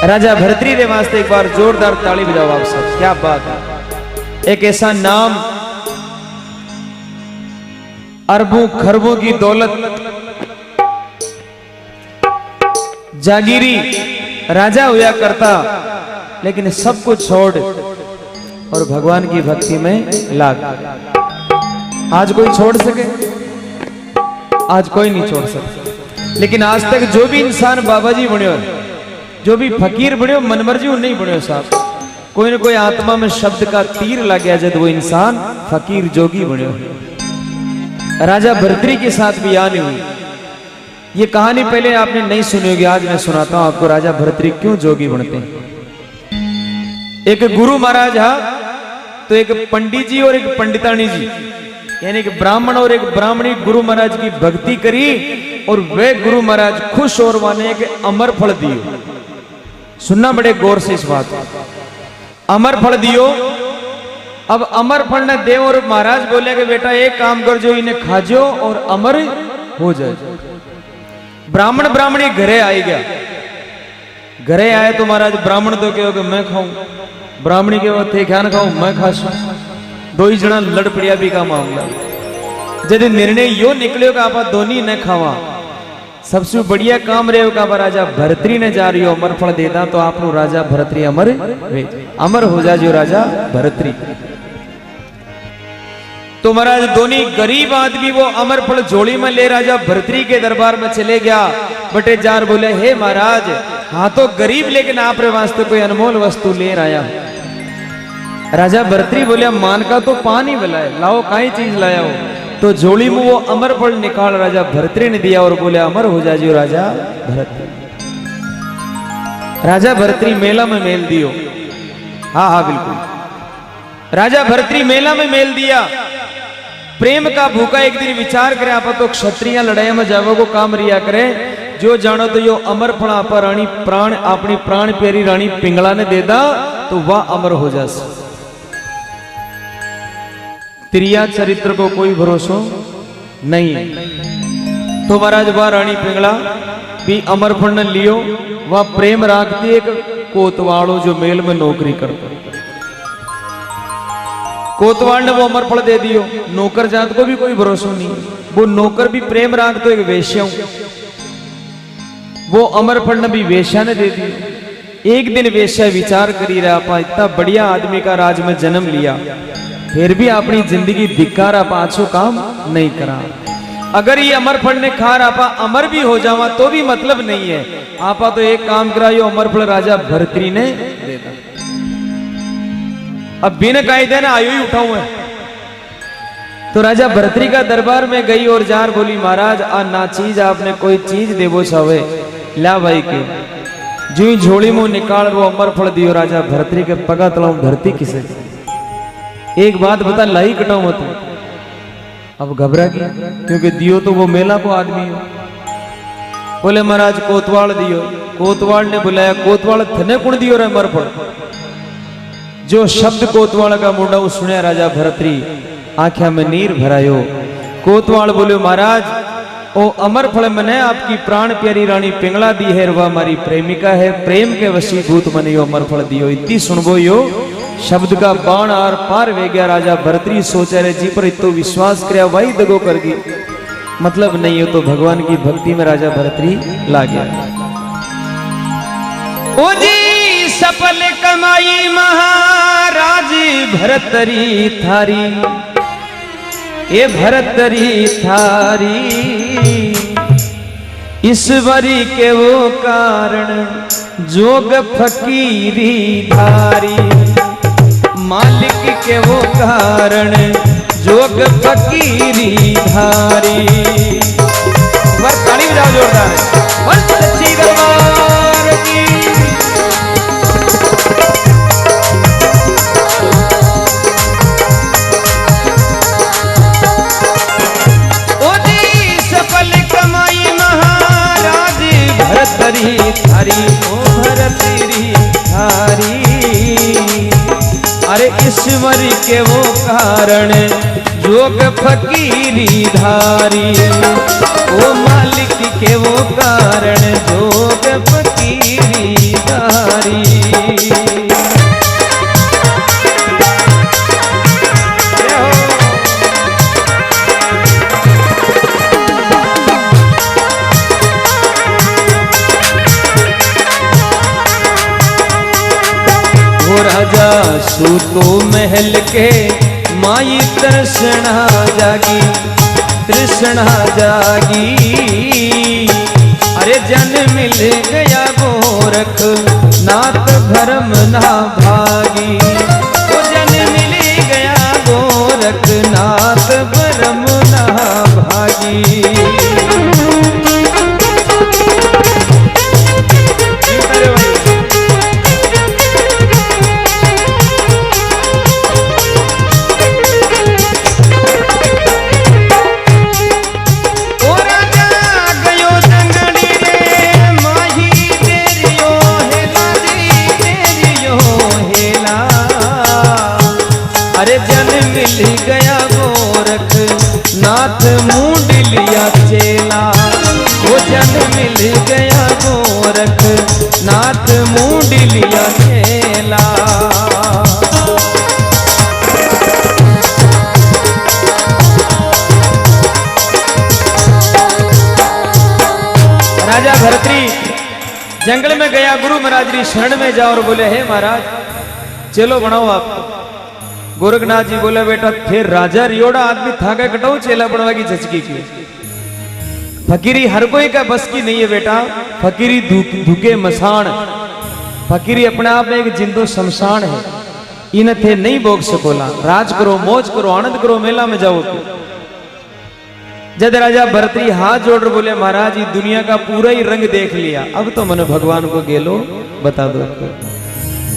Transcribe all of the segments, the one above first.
राजा भरतरी रे वास्ते एक बार जोरदार ताली बजाओ आप सब। क्या बात है। एक ऐसा नाम, अरबों खरबों की दौलत, जागीरी राजा हुआ करता, लेकिन सब कुछ छोड़ और भगवान की भक्ति में लाग। आज कोई छोड़ सके? आज कोई नहीं छोड़ सकता। लेकिन आज तक जो भी इंसान बाबा जी बने, जो भी फकीर बने, मनमर्जी नहीं बने साहब, कोई ना कोई आत्मा में शब्द का तीर लग गया जब वो इंसान फकीर जोगी बने। राजा भरतरी के साथ भी याद नहीं हुई। ये कहानी पहले आपने नहीं सुनी होगी, आज मैं सुनाता हूं आपको राजा भरतरी क्यों जोगी बनते हैं। एक गुरु महाराज हा, तो एक पंडित जी और एक पंडितानी जी, यानी एक ब्राह्मण और एक ब्राह्मणी गुरु महाराज की भक्ति करी, और वे गुरु महाराज खुश और वाने के अमर फल दियो। सुनना बड़े गौर से इस बात, अमर फल दियो। अब अमर फल ने देव, और महाराज बोले कि बेटा एक काम कर, जो इन्हें खाजो और अमर हो जाए। ब्राह्मण ब्राह्मणी घरे आई गया। घरे आए तो महाराज ब्राह्मण तो कहो कि मैं खाऊं, ब्राह्मणी के थे क्या ना खाऊं, मैं खासू। दो ही जना लड़ पड़िया भी का मामला। जब निर्णय यो निकलो कि आप दोनों न खावा, सबसे बढ़िया काम रहे का राजा भरतरी ने जा रही हो अमर फल देता, तो आप राजा भरतरी अमर हो जा जो राजा भरतरी। तो महाराज दोनों गरीब आदमी वो अमर फल झोली में ले राजा भरतरी के दरबार में चले गया। बटे जार बोले, हे महाराज, हाँ तो गरीब लेकिन आप रे वास्ते कोई अनमोल वस्तु ले आया। राजा भरतरी बोले, मान का तो पानी बुलाए, लाओ काई चीज लाया हो। तो झोली में वो अमर फल निकाल राजा भरतरी ने दिया और बोले, अमर हो जा जो राजा भरतरी। राजा भरतरी मेला में मेल दियो। हाँ हाँ बिल्कुल, राजा भरतरी मेला में मेल दिया। प्रेम का भूखा एक दिन विचार करे, आप तो क्षत्रिय लड़ाई में जावो को काम रिया करे। जो जानो तो यो अमर फल आप रानी प्राण, अपनी प्राण प्यारी रानी पिंगला ने दे दा, तो वह अमर हो जास। त्रिया चरित्र को कोई भरोसा नहीं है। तो महाराज वह रानी पिंगला भी अमर फल ने लियो। वह प्रेम राखती एक कोतवाड़ो जो मेल में नौकरी करता। कोतवाल ने वो अमर फल दे दियो। नौकर जात को भी कोई भरोसा नहीं। वो नौकर भी प्रेम राख तो एक वेश्या, वो अमर फल ने भी वेश्या ने दे दियो। एक दिन वेश्या विचार करी रहा, आपा इतना बढ़िया आदमी का राज में जन्म लिया, फिर भी अपनी जिंदगी धिक्कार आपा अच्छो काम नहीं करा। अगर ये अमर फल ने खा आपा अमर भी हो जावा तो भी मतलब नहीं है। आपा तो एक काम करा, यो अमर फल राजा भरतरी ने दे दा। अब बिन कायदे ना आयु ही उठाऊ है। तो राजा भरतरी का दरबार में गई और जार बोली, महाराज आ ना चीज आपने कोई चीज देवो छावे, ला भाई के। जो ही झोली मुंह निकाल वो अमर फल दियो। राजा भरतरी के पगा तलाऊ धरती किसे। एक बात बता, लाई कटाऊ मत। अब घबरा गया, क्योंकि दियो तो वो मेला को आदमी हो। बोले महाराज कोतवाल दियो। कोतवाल ने बुलाया, कोतवाल थने कुण दियो रे अमर फल। जो शब्द कोतवाल का मुंडा सुनिया राजा भरतरी आंखा में नीर भरायो। कोतवाल बोले, महाराज ओ अमर फल मने आपकी प्राण प्यारी रानी पिंगला दी है, वह हमारी प्रेमिका है, प्रेम के वशीभूत मने यो अमर फल दियो। इतनी सुनबो यो शब्द का बाण आर पार वे गया। राजा भरतरी सोचा रे जी पर इतो विश्वास करया, वही दगो कर गई, मतलब नहीं हो। तो भगवान की भक्ति में राजा भरतरी ला गया। ओ जी सफल कमाई महाराज भरतरी थारी, ये भरतरी थारी, ईश्वरी के वो कारण जोग फकीरी धारी। मालिक के वो कारण जोग फकीरी धारी। बस ताली बजाओ जोरदार। बस सच्ची दरबार की। भरतरी थारी, ओ भरतरी थारी, अरे ईश्वर के वो कारण जोग फकीरी धारी। ओ मालिक के वो कारण जोग फकीरी धारी। राजा सूतो महल के माई तृष्णा जागी, तृष्णा जागी। अरे जन मिल गया गोरख नाथ भरम ना भागी, वो जन मिल गया गोरख नाथ भरम ना भागी। मिल गया गोरख नाथ मूंड लिया चेला, वो जन मिल गया गोरख नाथ मूंड लिया चेला। राजा भरतरी जंगल में गया, गुरु महाराज जी शरण में जाओ और बोले हे महाराज चलो बनाओ आप। गोरखनाथ जी बोले बेटा फिर राजा रियोड़ा आदमी था गए कटाऊ चेला बनवा की झचकी की। फकीरी हर कोई का बस की नहीं है बेटा, फकीरी धुके मसान, फकीरी अपने आप में एक जिंदो शमशान है। इन थे नहीं भोग सकोला, राज करो मौज करो आनंद करो मेला में जाओ। जब राजा भरतरी हाथ जोड़ बोले महाराज ये दुनिया का पूरा ही रंग देख लिया, अब तो मन भगवान को गेलो बता दो।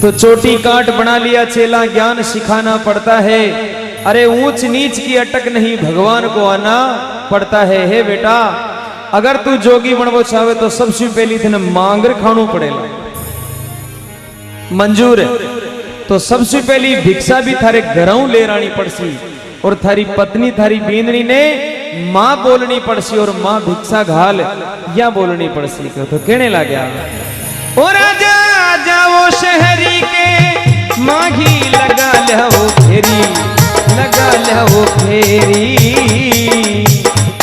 तो चोटी काट बना लिया चेला, ज्ञान सिखाना पड़ता है। अरे ऊंच नीच की अटक नहीं भगवान को आना पड़ता है। हे बेटा अगर तू जोगी बनवो चाहे तो सबसे पहली थी मांगर खानू पड़ेगा, मंजूर है। तो सबसे पहली भिक्षा भी थारे घरों ले रानी पड़सी, और थारी पत्नी थारी बींदनी ने मां बोलनी पड़सी, और मां भिक्षा घाल या बोलनी पड़सी। तो कहने लगा ओ राजा जाओ शहरी के माघी लगा लो फेरी, लगा लो फेरी।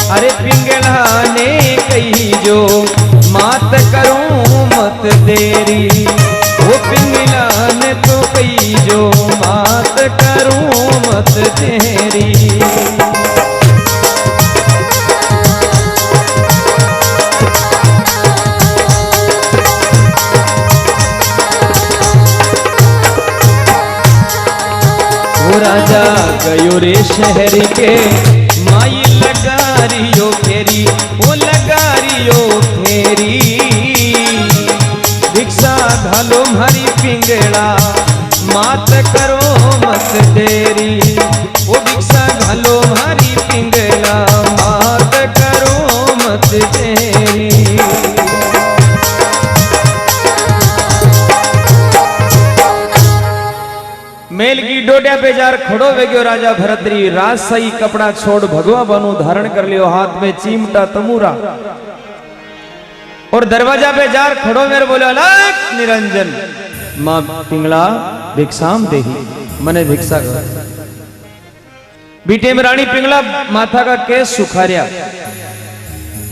अरे पिंगला ने कही जो मात करूं मत देरी, वो पिंगला ने तो कही जो मात करूं मत देरी। राजा गयो रे शहर के माई लगा रियो फेरी, वो लगा रियो फेरी। भिक्षा घालो मारी पिंगड़ा मात करो मत देरी, वो भिक्षा घालो मारी पिंगड़ा मात करो मत देरी। मेल की डोडिया पे जार खड़ो वे गयो राजा भरतरी, राजशाही कपड़ा छोड़ भगवा बनो धारण कर लियो, हाथ में चिमटा तमूरा, और दरवाजा पे जार खड़ो मेरे बोले अलग निरंजन मां पिंगला भिक्षाम देही, मने भिक्षा कर। बीटे में रानी पिंगला माथा का केस सुखारिया,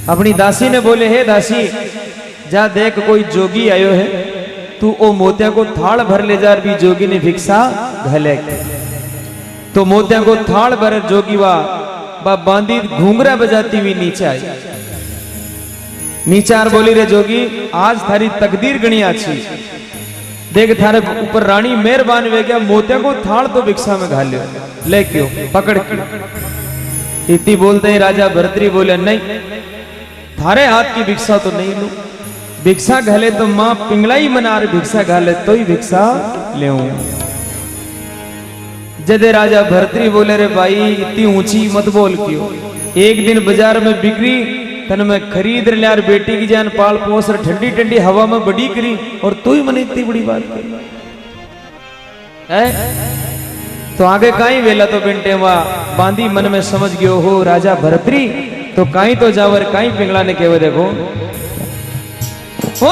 अपनी दासी ने बोले हे दासी जा देख कोई जोगी आयो है, तू ओ मोतिया को थाल भर ले जा, भी जोगी ने भिक्षा घले। तो मोतिया को थाल भर जोगी वा बांधी घूंघरा बजाती हुई नीचे आई। नीचार बोली रे जोगी आज थारी तकदीर गणी अच्छी, देख थारे ऊपर रानी मेहरबान वे गया, मोतिया को थाल तो भिक्षा में घाल ले क्यों पकड़ के। इतनी बोलते ही राजा भरतरी बोले नहीं थारे हाथ की भिक्षा तो नहीं लू, भिक्षा घाले तो मां पिंगला ही मना रही, भिक्षा घाले तो ही भिक्षा ले। जदे राजा भरतरी बोले रे भाई इतनी ऊंची मत बोल क्यों, एक दिन बाजार में बिक्री तन में खरीद ले यार, बेटी की जान पाल पोस ठंडी ठंडी हवा में बड़ी करी, और तू ही मन इतनी बड़ी बात करी है। तो आगे काई वेला तो बिंटे वहां बांधी मन में समझ गयो हो राजा भरतरी, तो काई तो जावर काई पिंगला ने केवे देखो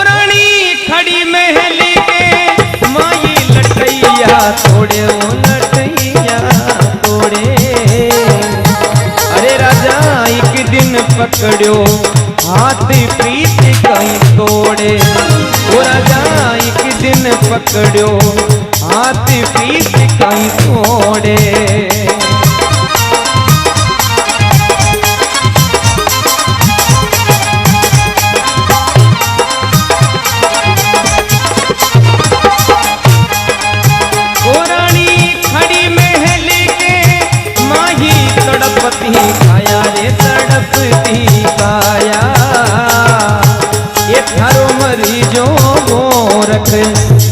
रानी खड़ी महल के माई लटैया तोड़े, वो लटैया तोड़े। अरे राजा एक दिन पकड़ो हाथ प्रीत कहीं तोड़े, वो राजा एक दिन पकड़ो हाथ पीत कहीं तोड़े। काया रे तड़पती काया, ये थारो मरीजो गोरख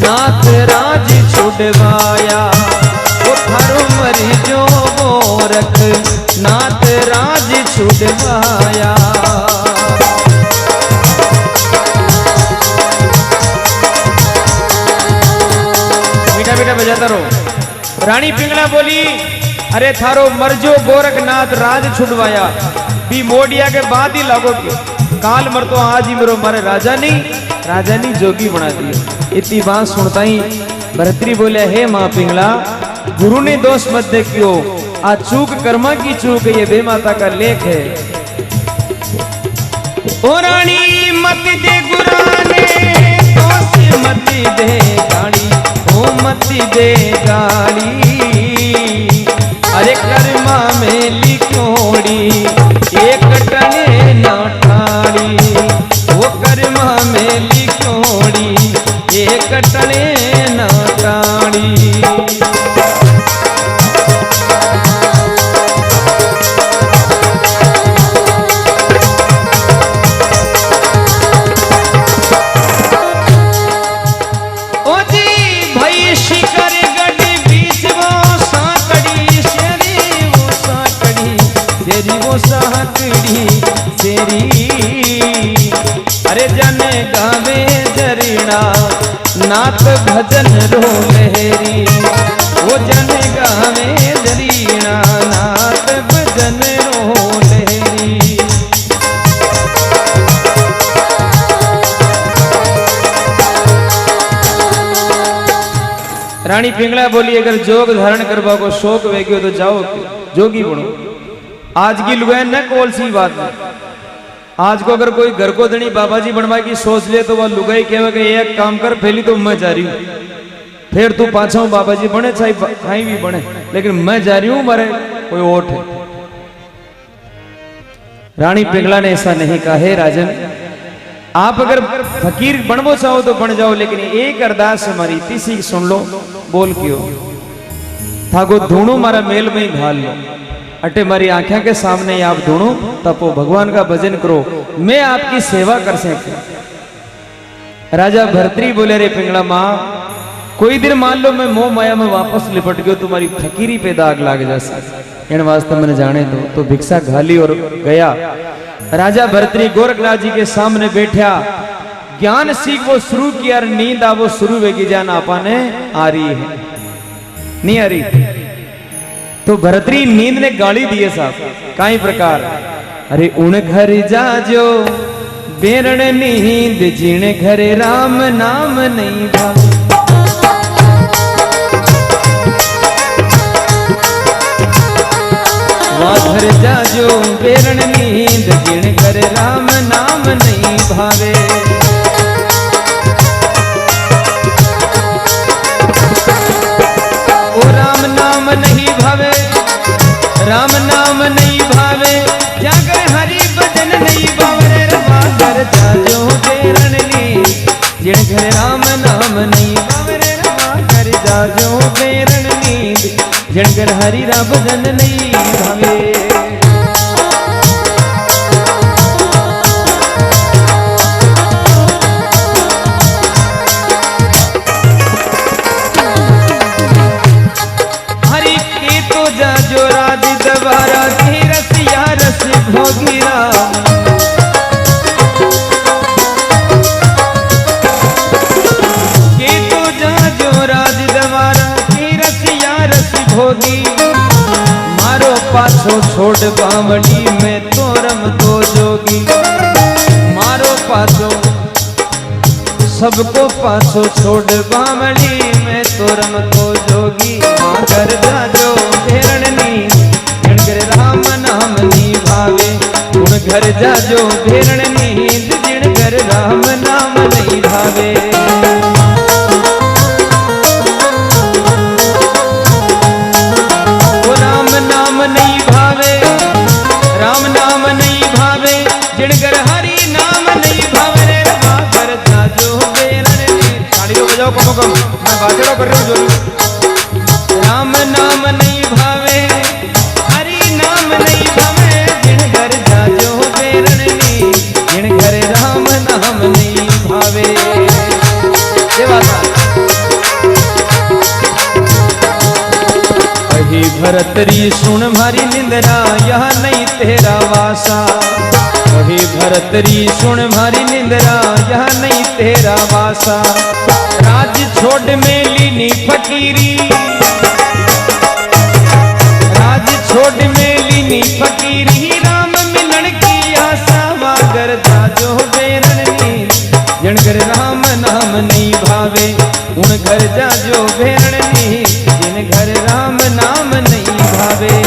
नाथ राज छुड़वाया। वो थारो मरीजो गोरख नाथ राज छुड़वाया। बेटा बेटा बजाता रहो। रानी पिंगला बोली, अरे थारो मरजो गोरखनाथ राज छुड़वाया भी मोडिया के बाद ही लागो के काल मर तो आज ही मरो मारे राजा नहीं जोगी बना दिया। इतनी बात सुनता ही भरतरी बोले, हे माँ पिंगला गुरु ने दोष मत देखियो, आज चूक कर्मा की चूक ये बेमाता का लेख है। ओ रानी मत दे गुराने दोष मत दे गाड़ी, ओ मत दे गाड़ी। अरे कर्मा में लिखोड़ी एक टने ना ठाड़ी, वो कर्मा में लिखोड़ी एक टने ना ठाड़ी। ओ जी भाई शिकर गढ़ बीच वो साकड़ी शेरी, वो साकड़ी शेरी, वो साकड़ी शेरी। अरे जन गावे जरीना नाथ भजन रो लहरी, वो जन गावे जरीना नाथ भजन रो लहरी। रानी पिंगला बोली, अगर जोग धारण करवा को शौक वेग्यो तो जाओ जोगी बनो। आज की लुगाई न कोल सी बात है। आज को अगर कोई घर को धनी बाबा जी बनवा की सोच ले तो वह लुगाई कहे कि एक काम कर, पहली तो मैं जा रही हूं, फिर तू पाछा बाबा जी बने चाहे कहीं भी बने, लेकिन मैं जा रही हूं, मारे कोई ओट है। रानी पिंगला ने ऐसा नहीं कहा। है राजन, आप अगर फकीर बनवो चाहो तो बन जाओ, लेकिन एक अरदास हमारी तीसरी सुन लो। बोल क्यों थाको धूणो मारा मेल में ही घाल लो, अटे मारी आंखें के सामने आप धूणो तपो, भगवान का भजन करो, मैं आपकी सेवा कर सकूं। राजा भरतरी बोले, रे पिंगला माँ कोई दिन मान लो मैं मोह माया में वापस लिपट गयो, तुम्हारी फकीरी पे दाग लाग जासा, इन वास्ते मैंने जाने दो। तो भिक्षा घाली और गया। राजा भरतरी गोरखनाथ जी के सामने बैठा, ज्ञान सीख वो शुरू किया, नींद आ वो शुरू वेगी जान आपाने आ रही है, नहीं आ रही। तो भरतरी नींद ने गाली दिए साहब काई प्रकार, अरे उन घर जाजो बेरण नींद, जीने घरे राम नाम नहीं भावे। घर जाजो बेरण नींद, जिन घर राम नाम नहीं भावे। ओ राम नाम नहीं भावे, राम नाम नहीं भावे, जागर हरि भजन नहीं भावे। रमा घर जाजो बेरण नींद, जिन घर राम नाम नहीं भावे। रमा घर जाजो बेरण नींद, जिन घर हरि राम भजन नहीं भावे। जो राज दबारा रसिया रस भोगिरा, के तो जा जो राज दबारा रसिया रस भोगी। मारो पाछो छोड़ बावड़ी में तो रम दो जोगी। मारो पाछो सबको पाछो छोड़ बावड़ी में तो रम दो जोगी। कर जाजो बेरण नींद, जिन घर राम नाम नहीं भावे। उन घर जाजो बेरण नींद, जिन घर राम नाम नहीं भावे। जाओ कम कम, मैं बातें कर रहा हूँ जोरी। राम नाम नहीं भावे, हरि नाम नहीं भावे, जिन घर जाजो बेरणनी, जिन घर राम नाम नहीं भावे। ये बात कही भरतरी सुन भारी निंदरा, यह नहीं तेरा वासा। कही भरतरी सुन भारी निंदरा, यह नहीं तेरा वासा। राज छोड़ में लीनी फकीरी, राज छोड़ में लीनी फकीरी, राम मिलन की आशा मागर जाजो बेरणनी, जिन घर राम नाम नहीं भावे, उन घर जाजो बेरणनी, जिन घर राम नाम नहीं भावे।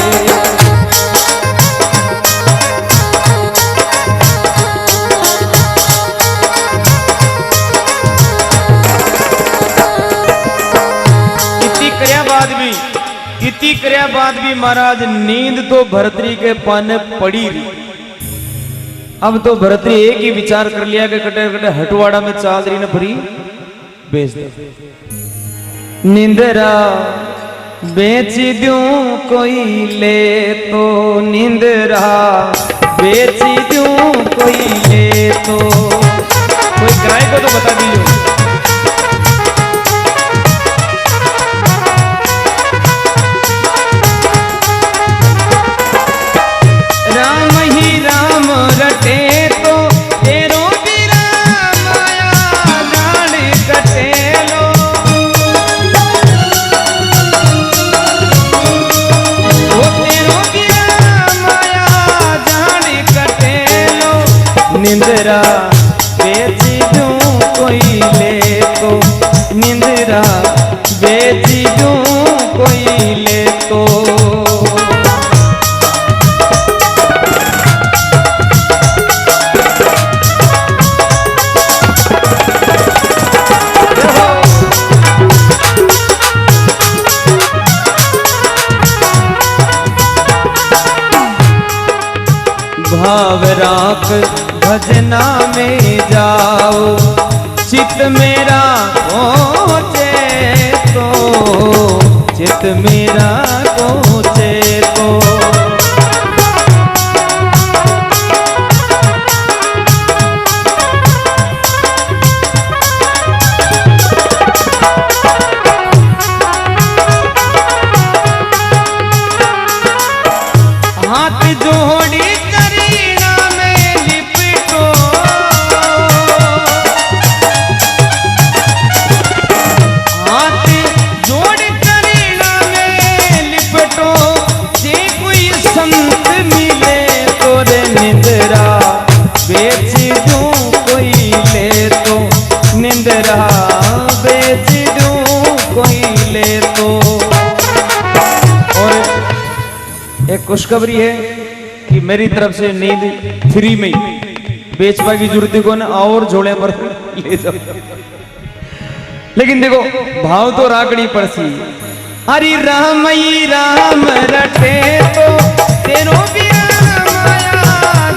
इतनी कर्या बाद भी महाराज नींद तो भरतरी के पाने पड़ी रही। अब तो भरतरी एक ही विचार कर लिया कि कटे कटे हटवाड़ा में चाल रही न भरी बेच दे। निंदरा बेच दूं कोई ले तो, निंदरा बेच दूं कोई ले तो, कोई किराए को तो बता दीजिए। राम ही राम रटे तो तेरो भी राम आया, जान कटे लो। वो तेरो भी राम आया, जान कटे लो। निंदरा बेच दूं कोई ले तो, निंदरा बेच दूं कोई ले तो। भाव राख भजना में जाओ, चित मेरा पहुँचे तो, चित मेरा पहुँचे तो। हाथ जोड़ी बेच दूं कोई ले तो, निंदरा बेच दूं कोई ले तो। और एक खुशखबरी है कि मेरी तरफ से नींद फ्री में बेचवा की जरूरत को ना और झोले पर ले जाओ। लेकिन देखो भाव तो रागड़ी पड़सी। हरि राम ही राम रटे तो तेरो भी राम आया,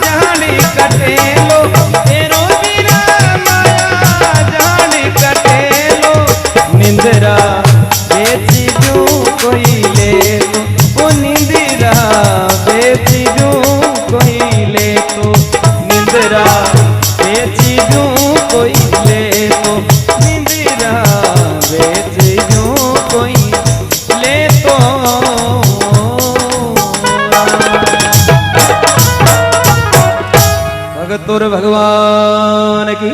जान कटे लो। तेरो भी राम आया, जान कटे लो। निंदरा बेच दूं कोई ले तो, ओ निंदरा बेच दूं कोई ले तो। निंदरा बेच दूं कोई ले तो, निंदरा बेच दूं कोई ले तो। भगत और भगवान की